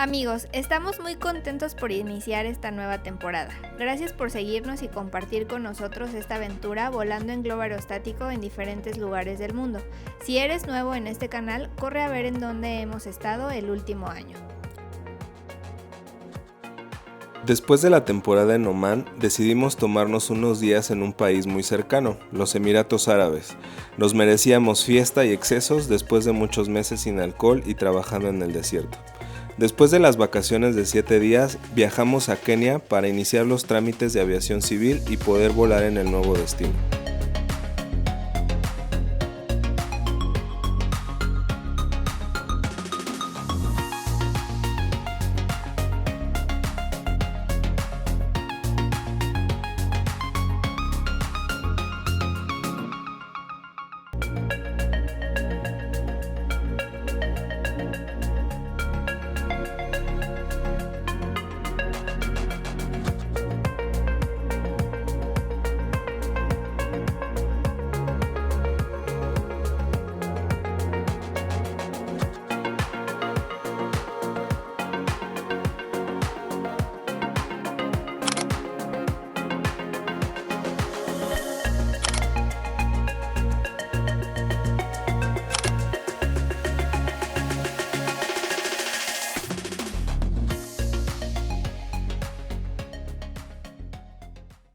Amigos, estamos muy contentos por iniciar esta nueva temporada. Gracias por seguirnos y compartir con nosotros esta aventura volando en globo aerostático en diferentes lugares del mundo. Si eres nuevo en este canal, corre a ver en dónde hemos estado el último año. Después de la temporada en Omán, decidimos tomarnos unos días en un país muy cercano, los Emiratos Árabes. Nos merecíamos fiesta y excesos después de muchos meses sin alcohol y trabajando en el desierto. Después de las vacaciones de 7 días, viajamos a Kenia para iniciar los trámites de aviación civil y poder volar en el nuevo destino.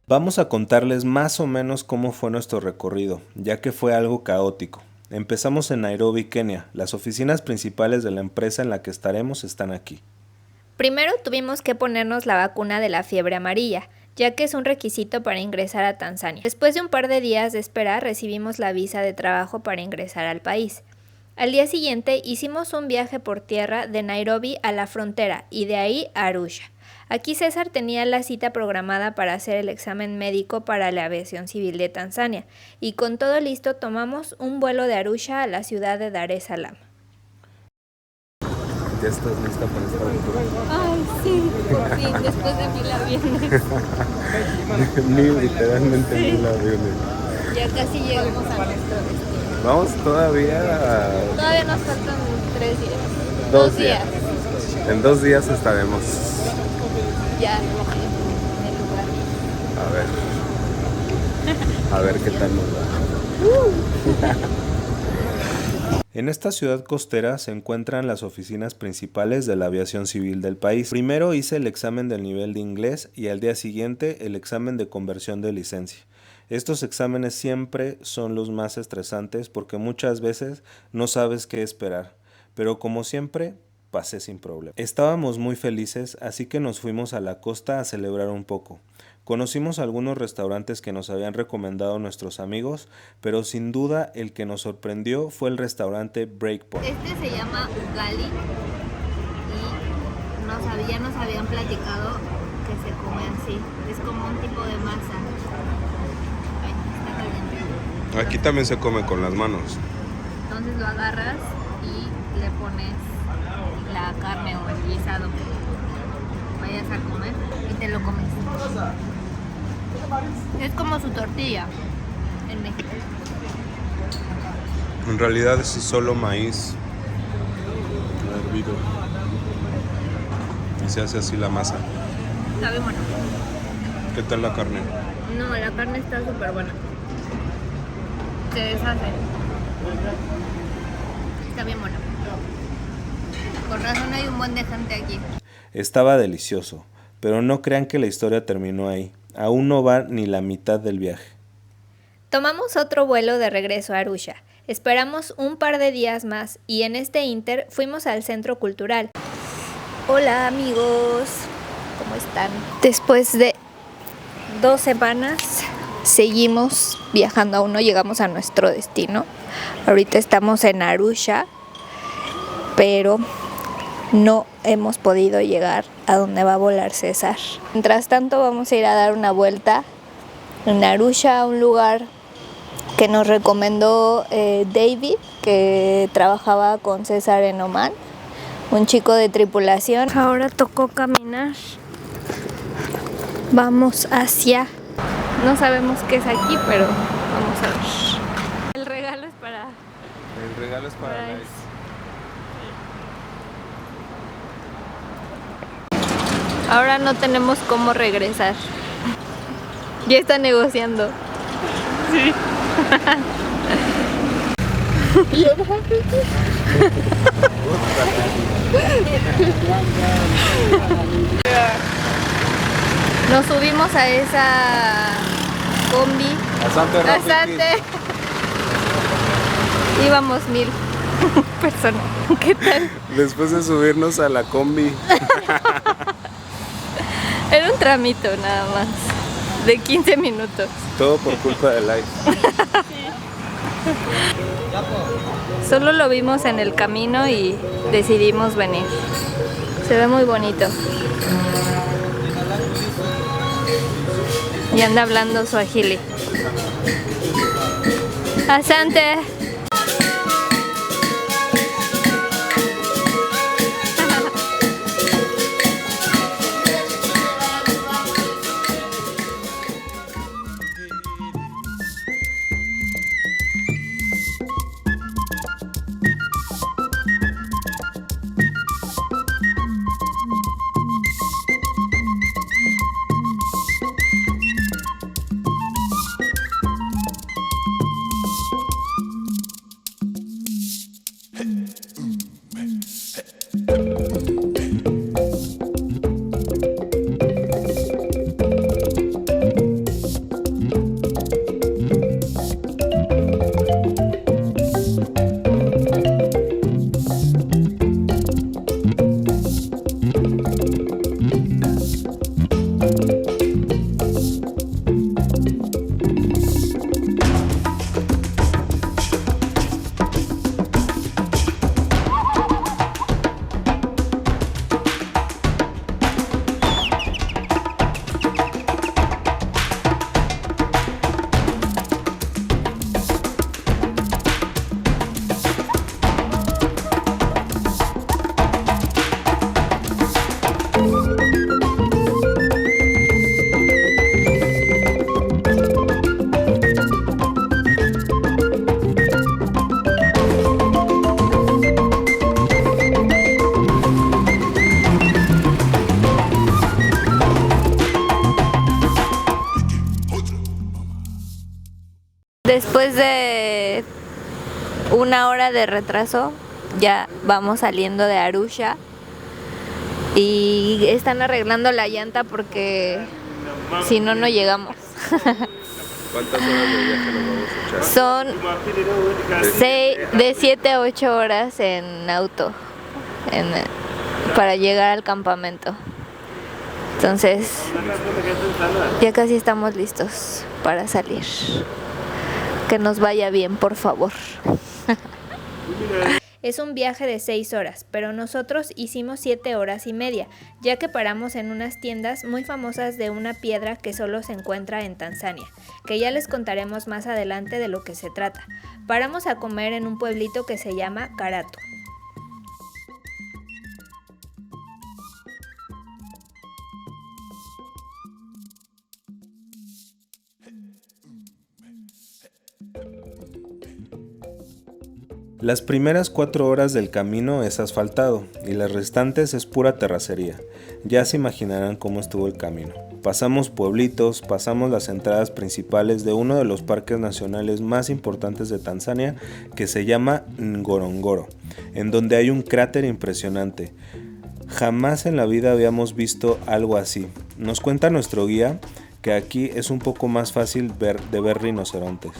Vamos a contarles más o menos cómo fue nuestro recorrido, ya que fue algo caótico. Empezamos en Nairobi, Kenia. Las oficinas principales de la empresa en la que estaremos están aquí. Primero tuvimos que ponernos la vacuna de la fiebre amarilla, ya que es un requisito para ingresar a Tanzania. Después de un par de días de espera, recibimos la visa de trabajo para ingresar al país. Al día siguiente hicimos un viaje por tierra de Nairobi a la frontera y de ahí a Arusha. Aquí César tenía la cita programada para hacer el examen médico para la aviación civil de Tanzania y con todo listo tomamos un vuelo de Arusha a la ciudad de Dar es Salaam. ¿Ya estás lista para esta aventura? Ay, sí, por fin, después de 1000 aviones. Literalmente 1000 aviones. Ya casi llegamos a nuestro destino. Vamos todavía Todavía nos faltan 3 días. 2 días. En 2 días estaremos. Ya, en el lugar. A ver qué tal nos va. En esta ciudad costera se encuentran las oficinas principales de la aviación civil del país. Primero hice el examen del nivel de inglés y al día siguiente el examen de conversión de licencia. Estos exámenes siempre son los más estresantes porque muchas veces no sabes qué esperar, pero como siempre pasé sin problema. Estábamos muy felices, así que nos fuimos a la costa a celebrar un poco. Conocimos algunos restaurantes que nos habían recomendado nuestros amigos, pero sin duda el que nos sorprendió fue el restaurante Breakpoint. Este se llama Ugali y ya nos habían platicado que se come así. Es como un tipo de masa. Ay, está caliente. Aquí también se come con las manos. Entonces lo agarras y le pones la carne o el guisado que vayas a comer y te lo comes. Es como su tortilla en México. En realidad es solo maíz hervido y se hace así la masa. Sabe bueno. ¿Qué tal la carne? No, la carne está súper buena. Se deshace. Está bien buena. Con razón hay un buen de gente aquí. Estaba delicioso, pero no crean que la historia terminó ahí. Aún no va ni la mitad del viaje. Tomamos otro vuelo de regreso a Arusha. Esperamos un par de días más y en este inter fuimos al centro cultural. Hola amigos, ¿cómo están? Después de 2 semanas seguimos viajando, aún no llegamos a nuestro destino. Ahorita estamos en Arusha, pero no hemos podido llegar a donde va a volar César. Mientras tanto vamos a ir a dar una vuelta en Arusha, a un lugar que nos recomendó David, que trabajaba con César en Omán, un chico de tripulación. Ahora tocó caminar. Vamos hacia... No sabemos qué es aquí, pero vamos a ver. El regalo es para... El regalo es para Nice. Ahora no tenemos cómo regresar. Ya está negociando. Sí. Nos subimos a esa combi. Asante. Íbamos 1000 personas. ¿Qué tal? Después de subirnos a la combi. Era un tramito nada más. De 15 minutos. Todo por culpa de Life. Solo lo vimos en el camino y decidimos venir. Se ve muy bonito. Y anda hablando suajili. Asante. Después de 1 hora de retraso, ya vamos saliendo de Arusha y están arreglando la llanta porque si no, no llegamos. ¿Cuántas horas de viaje nos vamos a echar? Son de 7 a 8 horas en auto para llegar al campamento. Entonces, ya casi estamos listos para salir. Que nos vaya bien, por favor. Es un viaje de 6 horas, pero nosotros hicimos 7 horas y media, ya que paramos en unas tiendas muy famosas de una piedra que solo se encuentra en Tanzania, que ya les contaremos más adelante de lo que se trata. Paramos a comer en un pueblito que se llama Karatu. Las primeras 4 horas del camino es asfaltado y las restantes es pura terracería. Ya se imaginarán cómo estuvo el camino. Pasamos pueblitos, pasamos las entradas principales de uno de los parques nacionales más importantes de Tanzania, que se llama Ngorongoro, en donde hay un cráter impresionante. Jamás en la vida habíamos visto algo así. Nos cuenta nuestro guía que aquí es un poco más fácil ver rinocerontes.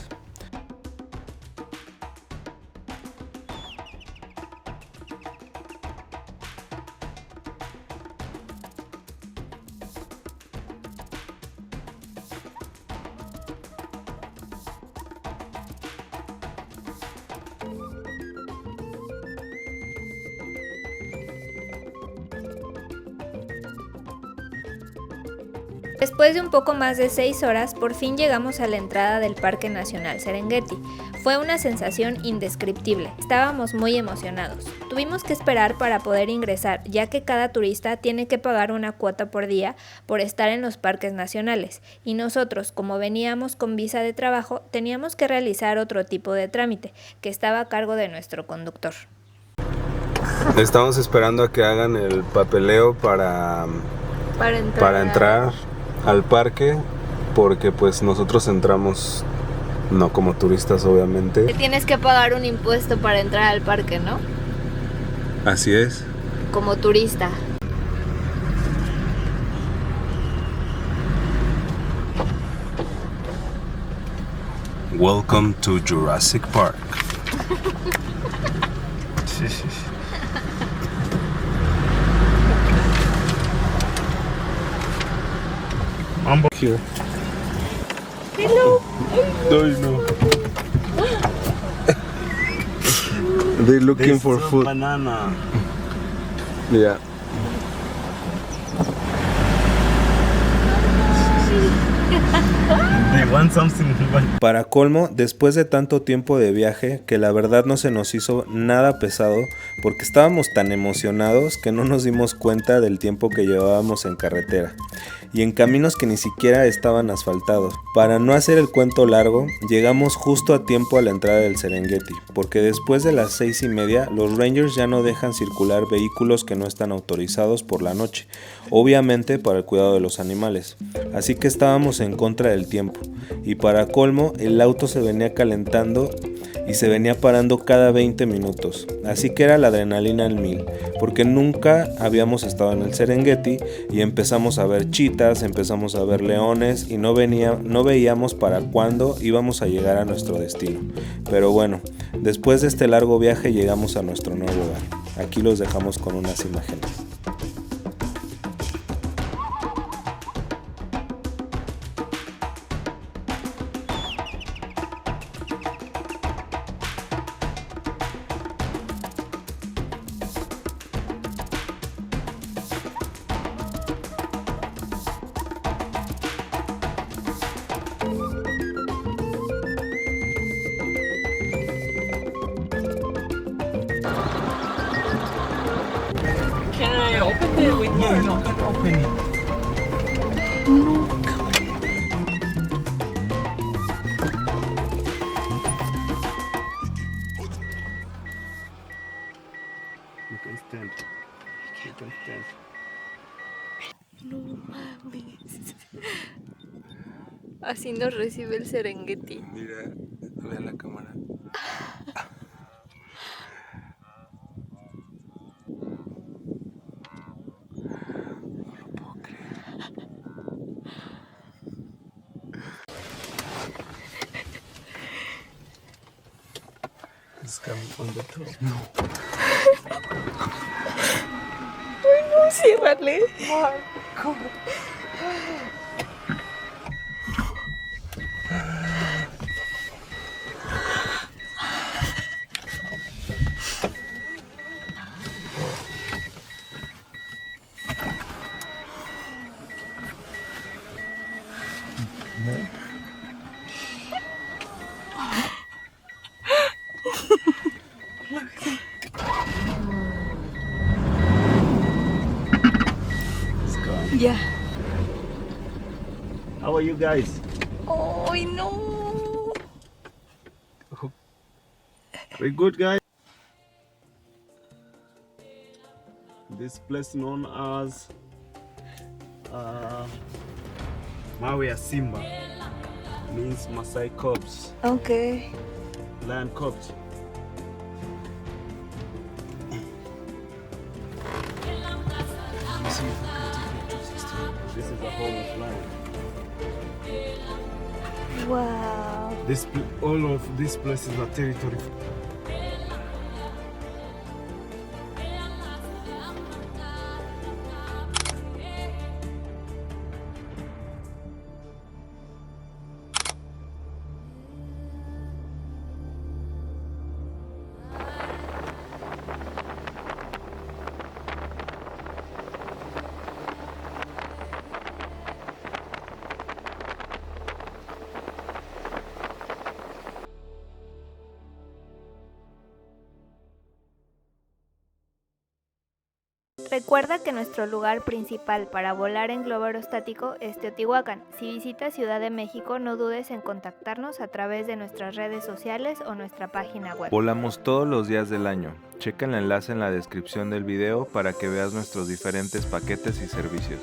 Después de un poco más de 6 horas, por fin llegamos a la entrada del Parque Nacional Serengeti. Fue una sensación indescriptible, estábamos muy emocionados. Tuvimos que esperar para poder ingresar, ya que cada turista tiene que pagar una cuota por día por estar en los parques nacionales, y nosotros, como veníamos con visa de trabajo, teníamos que realizar otro tipo de trámite, que estaba a cargo de nuestro conductor. Estamos esperando a que hagan el papeleo para para entrar al parque, porque pues nosotros entramos no como turistas, obviamente. Tienes que pagar un impuesto para entrar al parque, ¿no? Así es. Como turista. Welcome to Jurassic Park. I'm here. Hello. No. They're looking There's for some food. banana. Yeah. They want something. Para colmo, después de tanto tiempo de viaje, que la verdad no se nos hizo nada pesado, porque estábamos tan emocionados que no nos dimos cuenta del tiempo que llevábamos en carretera, y en caminos que ni siquiera estaban asfaltados. Para no hacer el cuento largo, llegamos justo a tiempo a la entrada del Serengeti, porque después de las 6:30, los Rangers ya no dejan circular vehículos que no están autorizados por la noche, obviamente para el cuidado de los animales, así que estábamos en contra del tiempo, y para colmo, el auto se venía calentando y se venía parando cada 20 minutos, así que era la adrenalina al 1000, porque nunca habíamos estado en el Serengeti y empezamos a ver chitas, empezamos a ver leones y no veíamos para cuándo íbamos a llegar a nuestro destino. Pero bueno, después de este largo viaje llegamos a nuestro nuevo hogar. Aquí los dejamos con unas imágenes. Can I open it with you or no? Can open it. You can stand. You can stand. No mames. Así nos recibe el Serengeti. Mira, ve a la cámara. It's coming on the top. Ay, no, ciérrale. It's gone. Ya. How are you guys? Ay, no. Very good, guys. This place known as Maria Simba means Maasai cubs, Ok. lion cubs. Let me see if I can take pictures this time. This is a home of lion. Wow. All of these places are territory. Recuerda que nuestro lugar principal para volar en globo aerostático es Teotihuacán. Si visitas Ciudad de México, no dudes en contactarnos a través de nuestras redes sociales o nuestra página web. Volamos todos los días del año. Checa el enlace en la descripción del video para que veas nuestros diferentes paquetes y servicios.